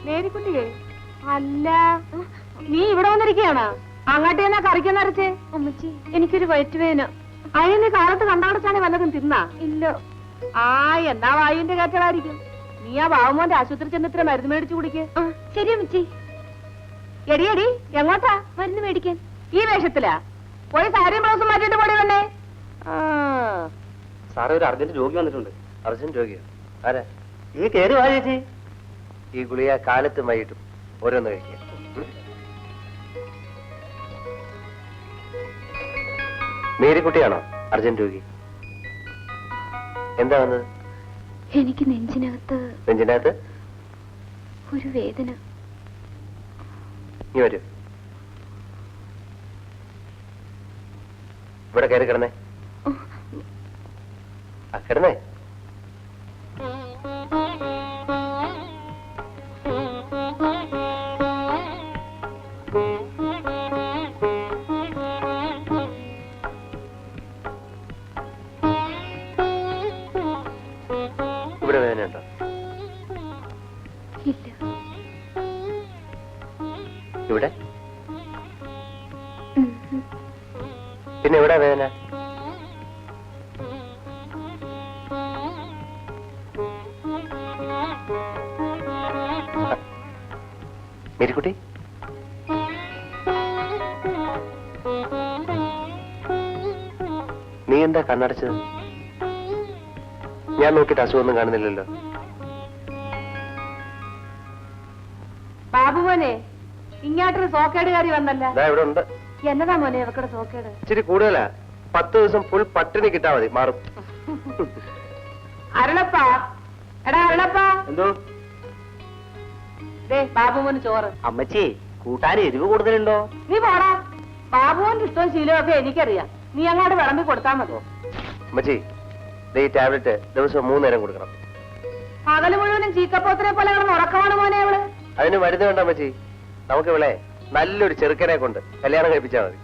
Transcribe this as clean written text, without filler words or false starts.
മേരിക്കുട്ടിയെ അല്ല, നീ ഇവിടെ വന്നിരിക്കുകയാണോ? അങ്ങോട്ട് തന്നെ കറിക്കുന്നരച്ചേ. അമ്മച്ചി, എനിക്കൊരു വയറ്റുവേന. അതിന് കാലത്ത് കണ്ടാടച്ചാണെ വല്ലതും തിന്നാ? ഇല്ല. എന്നാ വായുവിന്റെ കയറ്റമായിരിക്കും. നീ ആ ബാബുമോന്റെ ആശുപത്രി ചെന്നിത്ര മരുന്ന് മേടിച്ചു കുടിക്ക്. ശരി അമ്മച്ചി. എടിയടി, എങ്ങോട്ടാ? മരുന്ന് മേടിക്കാൻ. ഈ വേഷത്തിലാ? പോയി സാരിയും ബ്ലൗസും മാറ്റിട്ട് പോടി വന്നേ. സാറേ, ഒരു അർജന്റ് രോഗി വന്നിട്ടുണ്ട്. അർജന്റ് രോഗിയോ? ആരാ? ഈ കയറി വാ ചേച്ചി. ഈ ഗുളിക കാലത്തും വൈകിട്ടും ഓരോന്ന് കഴിക്കുക. മേരിക്കുട്ടിയാണോ അർജന്റ് രോഗി? എന്താ വന്നത്? എനിക്ക് നെഞ്ചിനകത്ത് ഒരു വേദന. നീ വരൂ. ഇവിടെ കയറി കിടന്നേ. കിടന്നേ. ഇവിടെ വേദനയുണ്ടോ? ഇല്ല. ഇവിടെ? പിന്നെ എവിടെ വേദന? മേരിക്കുട്ടി, നീ എന്താ കണ്ണടച്ചത്? ഞാൻ നോക്കിയിട്ട് അസുഖമൊന്നും കാണുന്നില്ലല്ലോ. ബാബുമോനെ, ഇങ്ങോട്ടൊരു സോക്കേടുകാരി വന്നല്ല. ഇവിടെ ഉണ്ട്. എന്നതാ മോനെ ഇവക്കടെ സോക്കേട്? ഇച്ചിരി കൂടുതലാ. 10 ദിവസം ഫുൾ പട്ടിണി കിട്ടാ മതി, മാറും. അരുളപ്പാ, എടാ അരുളപ്പാ. എന്തോ? ബാബുമോന് ചോറ്. അമ്മച്ചി, കൂട്ടാൻ എരിവ് കൂടുതലുണ്ടോ? നീ പോടാ. ബാബുവിന്റെ ഇഷ്ടവും ശീലവും എനിക്കറിയാം. നീ അങ്ങോട്ട് വിളമ്പി കൊടുത്താൽ മതി. അമ്മച്ചി, ഈ ടാബ്ലറ്റ് ദിവസം 3 നേരം കൊടുക്കണം. പകല് മുഴുവനും ചീക്കപ്പോത്തിനെ പോലെ കിടന്ന് ഉറക്കമാണ് മോനെ അവള്. അതിന് മരുന്ന് വേണ്ട അമ്മച്ചി. നമുക്ക് ഇവിടെ നല്ലൊരു ചെറുക്കനെ കൊണ്ട് കല്യാണം കഴിപ്പിച്ചാൽ മതി.